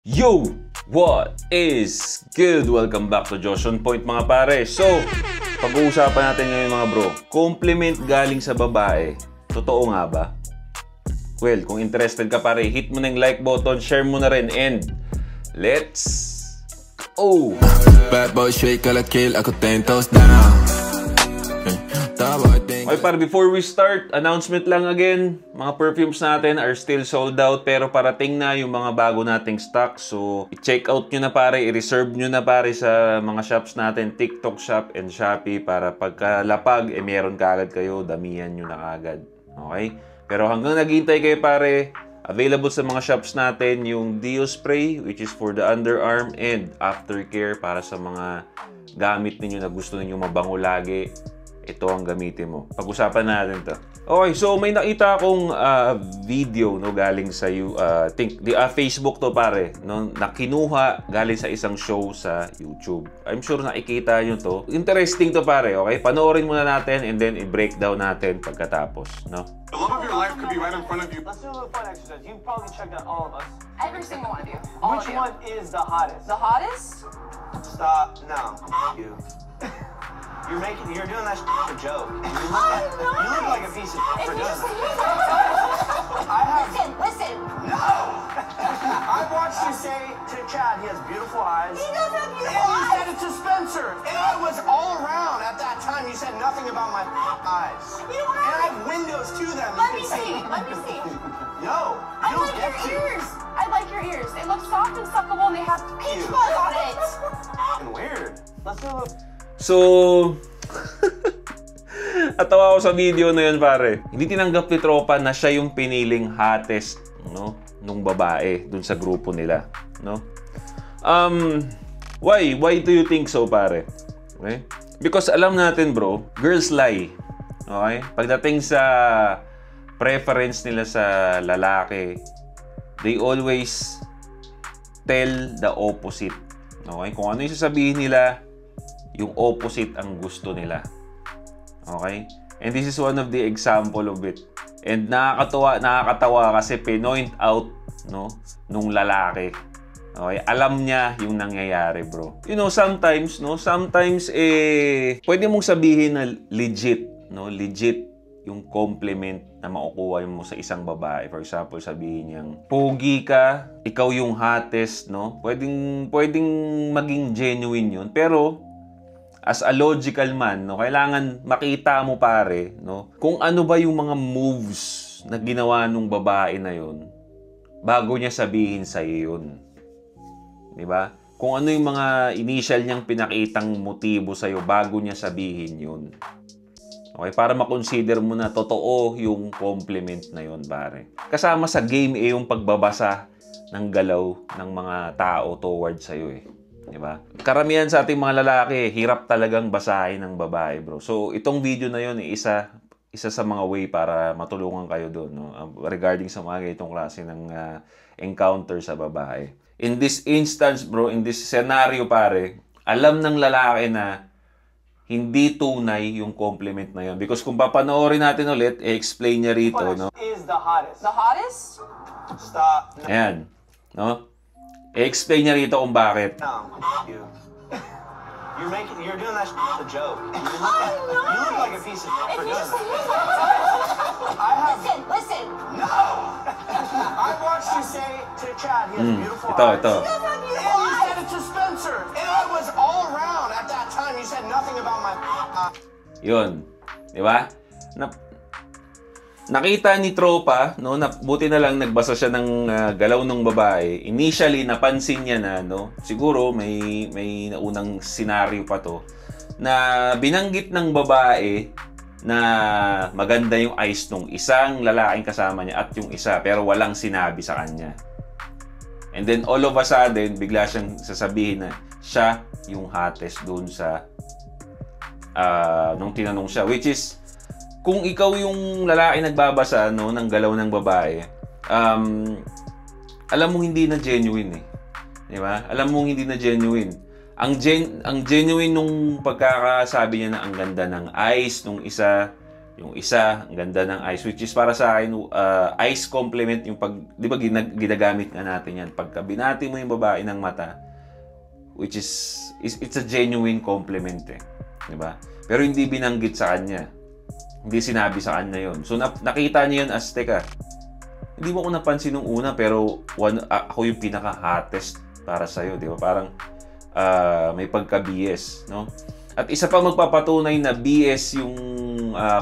Yo! What is good? Welcome back to Josh on Point mga pare. So, pag-uusapan natin ngayon mga bro, compliment galing sa babae. Totoo nga ba? Well, kung interested ka pare, hit mo na yung like button, share mo na rin, and let's go! Bad boy shake ala kill, ako 10 toes down. Okay para before we start, announcement lang again. Mga perfumes natin are still sold out pero parating na yung mga bago nating stock. So, i-check out nyo na pare, i-reserve nyo na pare sa mga shops natin, TikTok Shop and Shopee para pagkalapag, meron kaagad kayo, damihan nyo na kaagad. Okay? Pero hanggang naghihintay kayo pare, available sa mga shops natin yung Dio Spray which is for the underarm and aftercare para sa mga gamit ninyo na gusto ninyo mabango lagi. Ito ang gamitin mo. Pag-usapan natin to. Okay, so may nakita akong video no galing sa Facebook to pare, no, na kinuha galing sa isang show sa YouTube. I'm sure nakikita niyo to. Interesting to pare, okay? Panoorin muna natin and then i-breakdown natin pagkatapos, no? The love of your life could be right in front of you. Let's do a little fun exercise. You've probably checked out all of us. Every single one of you. Which one is the hottest? The hottest? Stop. No. You. You're doing that for joke. You look like a piece of shit for doing that. Listen. No! I watched you say to Chad, he has beautiful eyes. He does have And beautiful you eyes. said it to Spencer. And I was all around at that time. You said nothing about my eyes. You know what? And I have windows to them. Let me see. No. I You don't like get your to. ears. I like your ears. They look soft and suckable and they have peach fuzz on it. And weird. Let's do a little... So, atawa ako sa video na yun pare. Hindi tinanggap ni Tropa na siya yung piniling hottest, no, nung babae dun sa grupo nila, no? Why do you think so pare? Okay? Because alam natin bro, girls lie. Okay? Pagdating sa preference nila sa lalaki, they always tell the opposite. Okay? Kung ano yung sasabihin nila, yung opposite ang gusto nila. Okay? And this is one of the example of it. And nakakatawa kasi pinoint out, no, nung lalaki. Okay? Alam niya yung nangyayari, bro. You know, sometimes pwede mong sabihin na legit, no? Legit yung compliment na makukuha mo sa isang babae. For example, sabihin niyang, pogi ka, ikaw yung hottest, no? Pwedeng maging genuine yun. Pero, as a logical man, no, kailangan makita mo pare, no, kung ano ba yung mga moves na ginawa nung babae na yun bago niya sabihin sa iyo yun. 'Di ba? Kung ano yung mga initial niyang pinakitang motibo sa iyo bago niya sabihin yun. Okay, para ma-consider mo na totoo yung compliment na yun, pare. Kasama sa game yung pagbabasa ng galaw ng mga tao towards sa iyo Diba? Karamihan sa ating mga lalaki, hirap talagang basahin ng babae, bro. So, itong video na yun, isa sa mga way para matulungan kayo doon, no? Regarding sa mga ganitong klase ng encounter sa babae. In this instance, bro, in this scenario, pare, alam ng lalaki na hindi tunay yung compliment na yun. Because kung papanoorin natin ulit, i-explain niya rito, no? Is the hottest. The hottest? Stop. Ayan, no? I-explain niya rito kung bakit. No. You're doing that for joke. You look like a piece of shit for doing that. Listen. No! I watched you say to Chad, he has beautiful Ito. eyes. He does have And beautiful you eyes. said it to Spencer. And I was all around at that time. You said nothing about my Yun. Di ba? Nakita ni Tropa, no, buti na lang nagbasa siya ng galaw ng babae. Initially, napansin niya na, no, siguro may naunang senaryo pa to, na binanggit ng babae na maganda yung eyes nung isang lalaking kasama niya at yung isa, pero walang sinabi sa kanya. And then, all of a sudden, bigla siyang sasabihin na siya yung hottest doon sa nung tinanong siya, which is, kung ikaw yung lalaki nagbabasa, no, ng galaw ng babae, alam mong hindi na genuine Di ba? Alam mong hindi na genuine. Ang genuine nung pagkakasabi niya na ang ganda ng eyes nung isa, Yung isa, ang ganda ng eyes, which is para sa akin, eyes compliment yung pag, di ba ginagamit nga natin yan. Pagka binati mo yung babae ng mata, which is it's a genuine compliment eh. Di ba? Pero hindi binanggit sa kanya. Hindi sinabi sa kanya yon. So nakita niya yun as, teka, hindi mo ko napansin nung una, pero ako yung pinaka-hottest para sa'yo. Di ba? Parang may pagka-BS, no? At isa pa magpapatunay na BS yung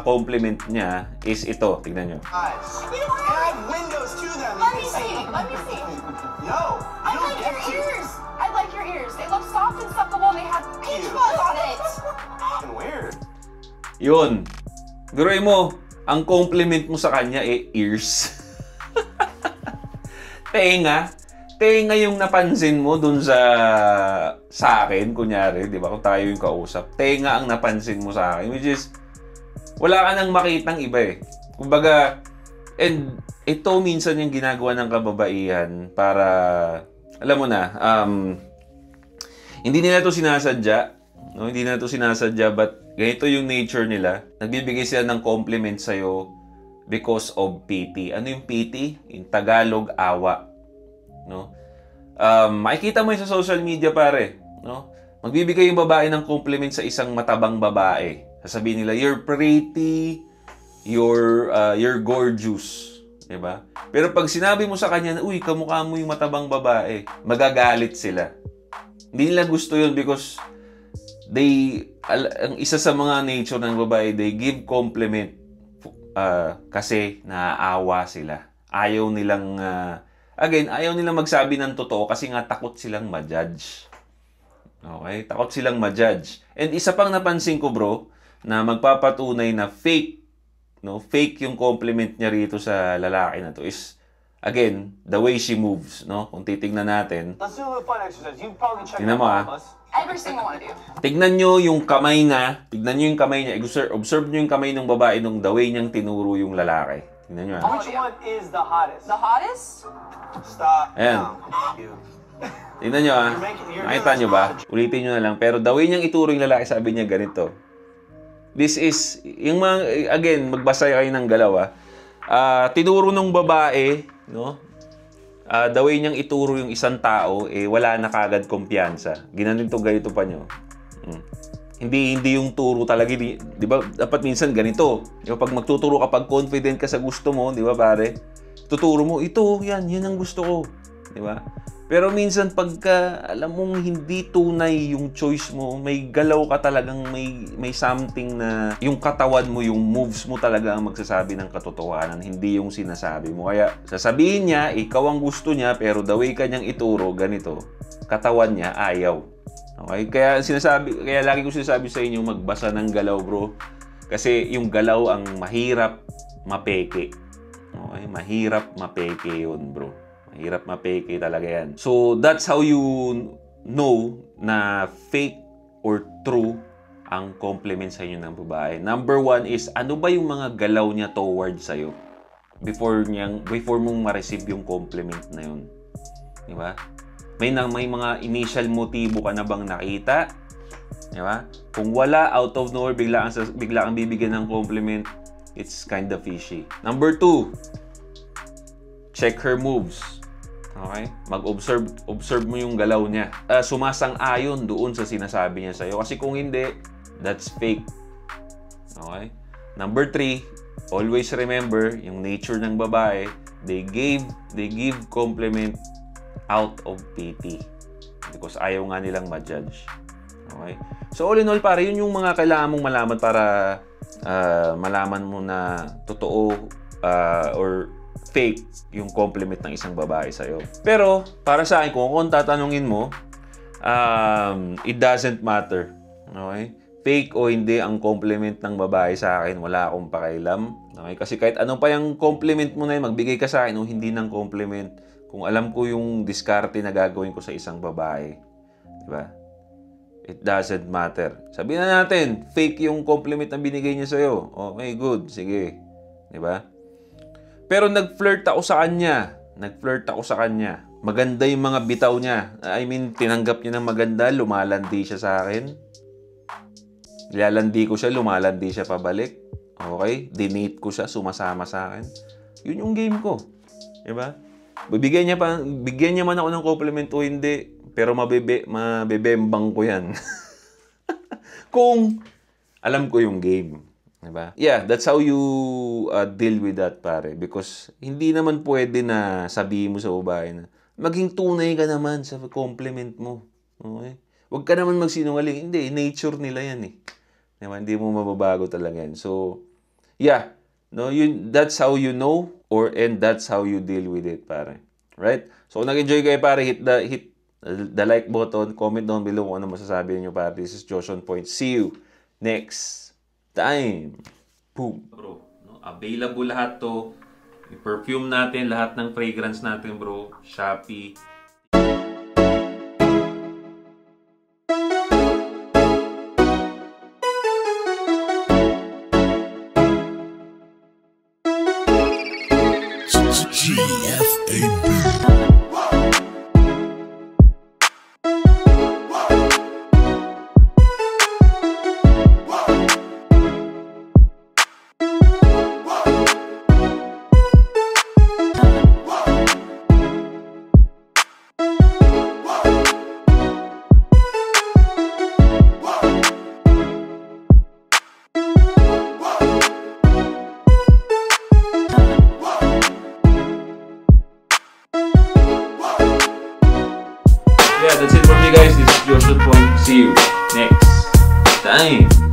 compliment niya is ito. Tignan nyo. Eyes. And I have windows to them. Let me see. Let me see. No. I like your ears. I like your ears. They look soft and suckable. They have peach fuzz on it. Fucking weird. Yun. Biruin mo, ang compliment mo sa kanya ears. Tenga yung napansin mo dun sa akin, kunyari, di ba? Kung tayo yung kausap, tenga ang napansin mo sa akin, which is, wala ka nang makitang iba eh. Kumbaga, and ito minsan yung ginagawa ng kababaihan para, alam mo na, hindi nila ito sinasadya, no? Hindi nila ito sinasadya, but ganito yung nature nila. Nagbibigay sila ng compliment sa'yo because of pity. Ano yung pity? In Tagalog, awa. No? Makikita mo yun sa social media, pare. No? Magbibigay yung babae ng compliment sa isang matabang babae. Sasabihin nila, you're pretty, you're gorgeous. Diba? Pero pag sinabi mo sa kanya, uy, kamukha mo yung matabang babae, magagalit sila. Hindi nila gusto yun because ang isa sa mga nature ng babae, they give compliment kasi naaawa sila. Ayaw nilang ayaw nilang magsabi ng totoo kasi nga takot silang ma-judge. Okay? Takot silang ma-judge. And isa pang napansin ko, bro, na magpapatunay na fake, no? Fake yung compliment niya rito sa lalaki na to is, again, the way she moves, no? Kung titignan natin. Let's do a little fun exercise. You probably check Tingnan mo, out all of us. Every single one of you. Tignan nyo yung kamay na, tignan nyo yung kamay niya. Observe nyo yung kamay ng babae nung the way niyang tinuro yung lalaki. Tignan nyo, ha? Which one is the hottest? The hottest? Stop. Ayan. No. You. Tignan nyo, ha? Nakita nyo ba? Ulitin nyo na lang. Pero the way niyang ituro yung lalaki, sabi niya ganito. This is, yung mga, again, magbasa kayo ng galaw, ha? Tinuro ng babae, no? The way niyang ituro yung isang tao, wala na kagad kumpiyansa. Ganito pa nyo. Hindi yung turo talaga, di ba? Dapat minsan ganito. Di ba? Pag magtuturo ka, pag confident ka sa gusto mo, di ba pare? Tuturo mo, ito, yan ang gusto ko. Di ba? Pero minsan pagka alam mong hindi tunay yung choice mo, may galaw ka talagang may something na yung katawan mo, yung moves mo talaga ang magsasabi ng katotohanan, hindi yung sinasabi mo. Kaya sasabihin niya, ikaw ang gusto niya, pero the way kanyang ituro, ganito, katawan niya, ayaw. Okay? Kaya lagi ko sinasabi sa inyo, magbasa ng galaw, bro. Kasi yung galaw ang mahirap mapeke. Okay? Mahirap mapeke yun, bro. Mahirap mapeke talaga yan. So, that's how you know na fake or true ang compliment sa inyo ng babae. Number one is, ano ba yung mga galaw niya towards sa'yo? Before mong ma-receive yung compliment na yun. Di ba? May mga initial motibo ka na bang nakita? Di ba? Kung wala, out of nowhere, bigla kang bibigyan ng compliment, it's kind of fishy. Number two, check her moves. Okay? Observe mo yung galaw niya. Sumasang-ayon doon sa sinasabi niya sa'yo. Kasi kung hindi, that's fake. Okay? Number 3, always remember, yung nature ng babae, they give compliment out of pity. Because ayaw nga nilang ma-judge. Okay? So all in all, pare, yun yung mga kailangan mong malaman para malaman mo na totoo or fake yung compliment ng isang babae sa'yo. Pero, para sa akin, kung tatanungin mo, it doesn't matter. Okay? Fake o hindi ang compliment ng babae sa akin, wala akong pakialam. Okay? Kasi kahit ano pa yung compliment mo na yun, magbigay ka sa akin o hindi ng compliment, kung alam ko yung diskarte na gagawin ko sa isang babae, diba? It doesn't matter. Sabihin na natin, fake yung compliment na binigay niya sa'yo. Okay, good. Sige. Diba? Pero nag-flirt ako sa kanya. Maganda yung mga bitaw niya. I mean, tinanggap niya ng maganda, lumalandi siya sa akin. Nilalandi ko siya, lumalandi siya pabalik. Okay? Dinate ko siya, sumasama sa akin. Yun yung game ko. Diba? Bigyan niya man ako ng compliment o hindi, pero mabebembang ko yan. Kung alam ko yung game. Diba? Yeah, that's how you deal with that, pare. Because hindi naman pwede na sabihin mo sa babae na maging tunay ka naman sa compliment mo. Okay? Huwag ka naman magsinungaling. Hindi, nature nila yan eh. Diba? Hindi mo mababago talaga yan. So, yeah. No, that's how you know and that's how you deal with it, pare. Right? So, kung nag-enjoy kayo, pare, hit the like button. Comment down below kung ano masasabi niyo, pare. This is Josh on Point. See you next time. Boom. Bro, no? Available lahat to. Yung perfume natin, lahat ng fragrance natin, bro. Shopee. Yeah, that's it for me, guys. This is Josh on Point. See you next time.